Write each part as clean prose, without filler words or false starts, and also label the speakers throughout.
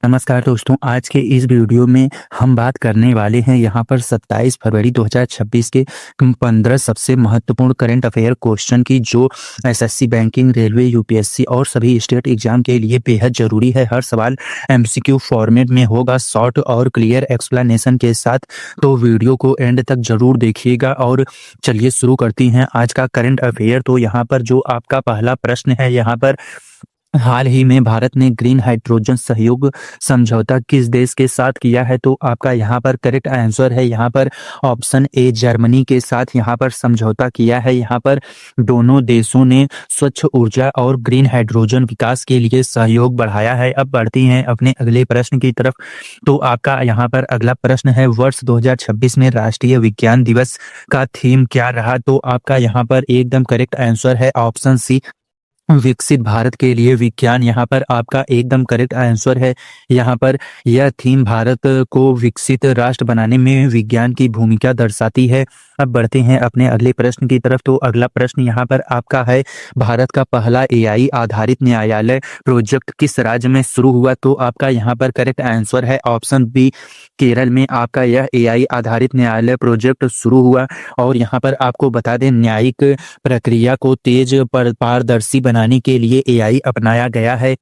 Speaker 1: नमस्कार दोस्तों, आज के इस वीडियो में हम बात करने वाले हैं यहाँ पर 27 फरवरी 2026 के 15 सबसे महत्वपूर्ण करंट अफेयर क्वेश्चन की, जो एसएससी, बैंकिंग, रेलवे, यूपीएससी और सभी स्टेट एग्जाम के लिए बेहद जरूरी है। हर सवाल एमसीक्यू फॉर्मेट में होगा, शॉर्ट और क्लियर एक्सप्लेनेशन के साथ। तो वीडियो को एंड तक जरूर देखिएगा। और चलिए शुरू करती हैं आज का करंट अफेयर। तो यहाँ पर जो आपका पहला प्रश्न है, यहाँ पर हाल ही में भारत ने ग्रीन हाइड्रोजन सहयोग समझौता किस देश के साथ किया है? तो आपका यहाँ पर करेक्ट आंसर है यहाँ पर ऑप्शन ए, जर्मनी के साथ यहाँ पर समझौता किया है। यहाँ पर दोनों देशों ने स्वच्छ ऊर्जा और ग्रीन हाइड्रोजन विकास के लिए सहयोग बढ़ाया है। अब बढ़ती हैं अपने अगले प्रश्न की तरफ। तो आपका यहाँ पर अगला प्रश्न है, वर्ष 2026 में राष्ट्रीय विज्ञान दिवस का थीम क्या रहा? तो आपका यहाँ पर एकदम करेक्ट आंसर है ऑप्शन सी, विकसित भारत के लिए विज्ञान। यहाँ पर आपका एकदम करेक्ट आंसर है। यहाँ पर यह थीम भारत को विकसित राष्ट्र बनाने में विज्ञान की भूमिका दर्शाती है। अब बढ़ते हैं अपने अगले प्रश्न की तरफ। तो अगला प्रश्न यहाँ पर आपका है, भारत का पहला एआई आधारित न्यायालय प्रोजेक्ट किस राज्य में शुरू हुआ? तो आपका यहाँ पर करेक्ट आंसर है ऑप्शन बी, केरल में आपका यह एआई आधारित न्यायालय प्रोजेक्ट शुरू हुआ। और यहाँ पर आपको बता दें, न्यायिक प्रक्रिया को तेज पारदर्शी बनाने के लिए एआई अपनाया गया है।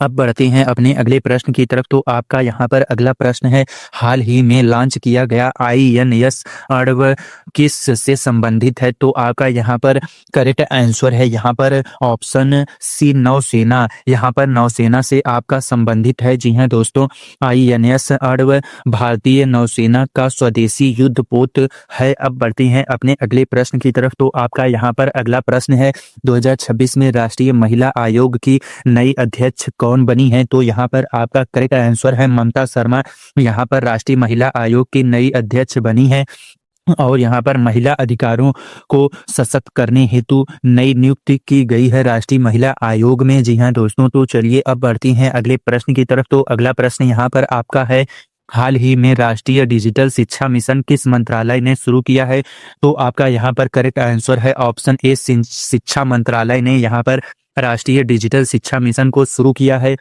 Speaker 1: अब बढ़ते हैं अपने अगले प्रश्न की तरफ। तो आपका यहाँ पर अगला प्रश्न है, हाल ही में लॉन्च किया गया आईएनएस अर्व किस से संबंधित है? तो आपका यहाँ पर करेक्ट आंसर है यहाँ पर ऑप्शन सी, नौसेना। यहाँ पर नौसेना से आपका संबंधित है। जी हाँ दोस्तों, आईएनएस अर्व भारतीय नौसेना का स्वदेशी युद्धपोत है। अब बढ़ते हैं अपने अगले प्रश्न की तरफ। तो आपका यहाँ पर अगला प्रश्न है, 2026 में राष्ट्रीय महिला आयोग की नई अध्यक्ष कौन बनी है? तो यहाँ पर आपका करेक्ट आंसर है ममता शर्मा। यहाँ पर राष्ट्रीय महिला आयोग की नई अध्यक्ष बनी है। और यहाँ पर महिला अधिकारों को सशक्त करने हेतु नई नियुक्ति की गई है राष्ट्रीय महिला आयोग में। जी हाँ दोस्तों, तो चलिए अब बढ़ती हैं अगले प्रश्न की तरफ। तो अगला प्रश्न यहाँ पर आपका है, हाल ही में राष्ट्रीय डिजिटल शिक्षा मिशन किस मंत्रालय ने शुरू किया है? तो आपका यहाँ पर करेक्ट आंसर है ऑप्शन ए, शिक्षा मंत्रालय ने यहाँ पर राष्ट्रीय डिजिटल शिक्षा मिशन को शुरू किया है।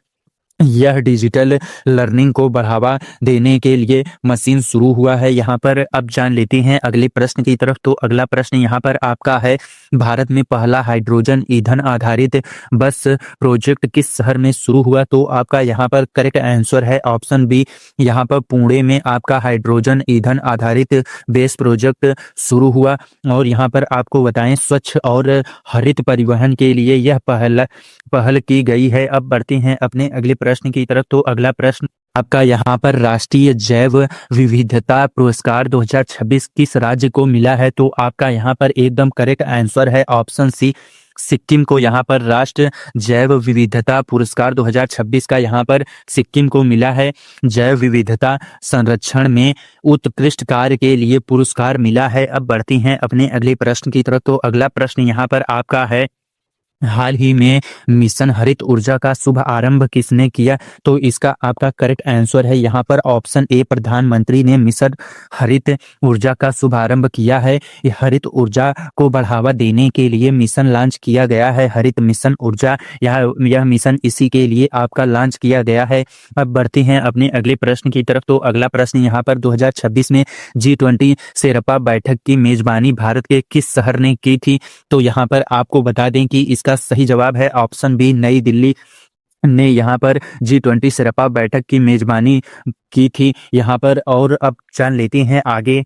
Speaker 1: यह डिजिटल लर्निंग को बढ़ावा देने के लिए मशीन शुरू हुआ है। यहाँ पर अब जान लेते हैं अगले प्रश्न की तरफ। तो अगला प्रश्न यहाँ पर आपका है, भारत में पहला हाइड्रोजन ईंधन आधारित बस प्रोजेक्ट किस शहर में शुरू हुआ? तो आपका यहाँ पर करेक्ट आंसर है ऑप्शन बी, यहाँ पर पुणे में आपका हाइड्रोजन ईंधन आधारित बेस प्रोजेक्ट शुरू हुआ। और यहाँ पर आपको बताएं, स्वच्छ और हरित परिवहन के लिए यह पहल की गई है। अब बढ़ते हैं अपने अगले प्रश्न की तरफ। तो अगला प्रश्न आपका यहाँ पर, राष्ट्रीय जैव विविधता पुरस्कार 2026 किस राज्य को मिला है? तो आपका यहाँ पर एकदम करेक्ट आंसर है ऑप्शन सी, सिक्किम को यहाँ पर राष्ट्रीय जैव विविधता पुरस्कार 2026 का यहाँ पर सिक्किम को मिला है। जैव विविधता संरक्षण में उत्कृष्ट कार्य के लिए पुरस्कार मिला है। अब बढ़ती हैं अपने अगले प्रश्न की तरफ। तो अगला प्रश्न यहाँ पर आपका है, हाल ही में मिशन हरित ऊर्जा का शुभ आरंभ किसने किया? तो इसका आपका करेक्ट आंसर है यहाँ पर ऑप्शन ए, प्रधानमंत्री ने मिशन हरित ऊर्जा का शुभ आरंभ किया है। यह हरित ऊर्जा को बढ़ावा देने के लिए मिशन लॉन्च किया गया है, हरित मिशन ऊर्जा। यह मिशन इसी के लिए आपका लॉन्च किया गया है। अब बढ़ते हैं अपने अगले प्रश्न की तरफ। तो अगला प्रश्न यहाँ पर, 2026 में G20 शेरपा बैठक की मेजबानी भारत के किस शहर ने की थी? तो यहाँ पर आपको बता दें कि इसका सही जवाब है ऑप्शन बी, नई दिल्ली ने यहाँ पर G20 शेरपा बैठक की मेजबानी की थी यहाँ पर। और अब जान लेते हैं आगे,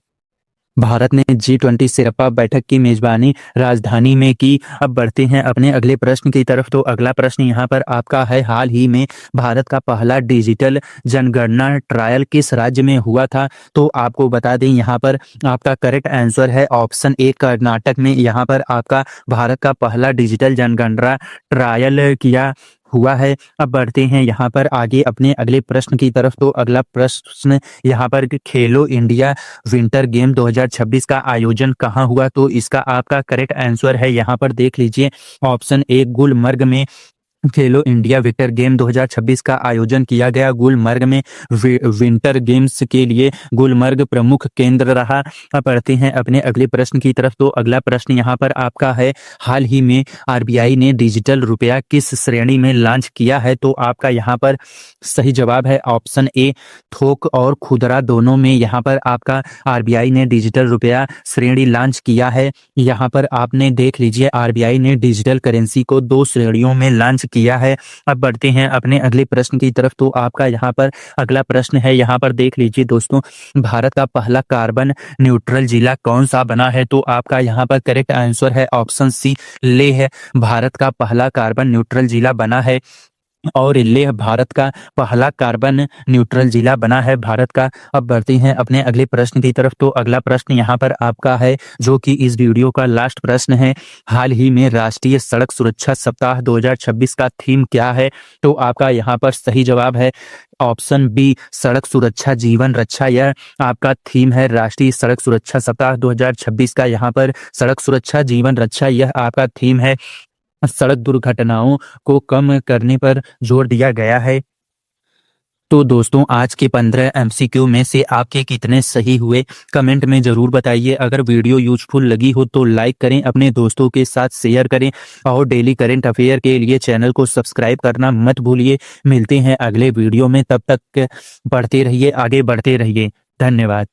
Speaker 1: भारत ने G20 शेरपा बैठक की मेजबानी राजधानी में की। अब बढ़ते हैं अपने अगले प्रश्न की तरफ। तो अगला प्रश्न यहाँ पर आपका है, हाल ही में भारत का पहला डिजिटल जनगणना ट्रायल किस राज्य में हुआ था? तो आपको बता दें, यहाँ पर आपका करेक्ट आंसर है ऑप्शन ए, कर्नाटक में यहाँ पर आपका भारत का पहला डिजिटल जनगणना ट्रायल किया हुआ है। अब बढ़ते हैं यहाँ पर आगे अपने अगले प्रश्न की तरफ। तो अगला प्रश्न यहाँ पर, खेलो इंडिया विंटर गेम 2026 का आयोजन कहाँ हुआ? तो इसका आपका करेक्ट आंसर है यहाँ पर देख लीजिए, ऑप्शन ए, गुलमर्ग में खेलो इंडिया विंटर गेम 2026 का आयोजन किया गया। गुलमर्ग में विंटर गेम्स के लिए गुलमर्ग प्रमुख केंद्र रहा। पढ़ते हैं अपने अगले प्रश्न की तरफ। तो अगला प्रश्न यहाँ पर आपका है, हाल ही में आरबीआई ने डिजिटल रुपया किस श्रेणी में लॉन्च किया है? तो आपका यहाँ पर सही जवाब है ऑप्शन ए, थोक और खुदरा दोनों में यहाँ पर आपका आरबीआई ने डिजिटल रुपया श्रेणी लॉन्च किया है। यहाँ पर आपने देख लीजिए, आरबीआई ने डिजिटल करेंसी को 2 श्रेणियों में लॉन्च किया है। अब बढ़ते हैं अपने अगले प्रश्न की तरफ। तो आपका यहाँ पर अगला प्रश्न है, यहाँ पर देख लीजिए दोस्तों, भारत का पहला कार्बन न्यूट्रल जिला कौन सा बना है? तो आपका यहाँ पर करेक्ट आंसर है ऑप्शन सी, लेह है। भारत का पहला कार्बन न्यूट्रल जिला बना है और लेह भारत का पहला कार्बन न्यूट्रल जिला बना है भारत का। अब बढ़ते हैं अपने अगले प्रश्न की तरफ। तो अगला प्रश्न यहाँ पर आपका है, जो कि इस वीडियो का लास्ट प्रश्न है, हाल ही में राष्ट्रीय सड़क सुरक्षा सप्ताह 2026 का थीम क्या है? तो आपका यहाँ पर सही जवाब है ऑप्शन बी, सड़क सुरक्षा जीवन रक्षा। यह आपका थीम है राष्ट्रीय सड़क सुरक्षा सप्ताह 2026 का। यहाँ पर सड़क सुरक्षा जीवन रक्षा यह आपका थीम है। सड़क दुर्घटनाओं को कम करने पर जोर दिया गया है। तो दोस्तों, आज के 15 एमसीक्यू में से आपके कितने सही हुए कमेंट में जरूर बताइए। अगर वीडियो यूजफुल लगी हो तो लाइक करें, अपने दोस्तों के साथ शेयर करें और डेली करंट अफेयर के लिए चैनल को सब्सक्राइब करना मत भूलिए। मिलते हैं अगले वीडियो में, तब तक पढ़ते रहिए, आगे बढ़ते रहिए। धन्यवाद।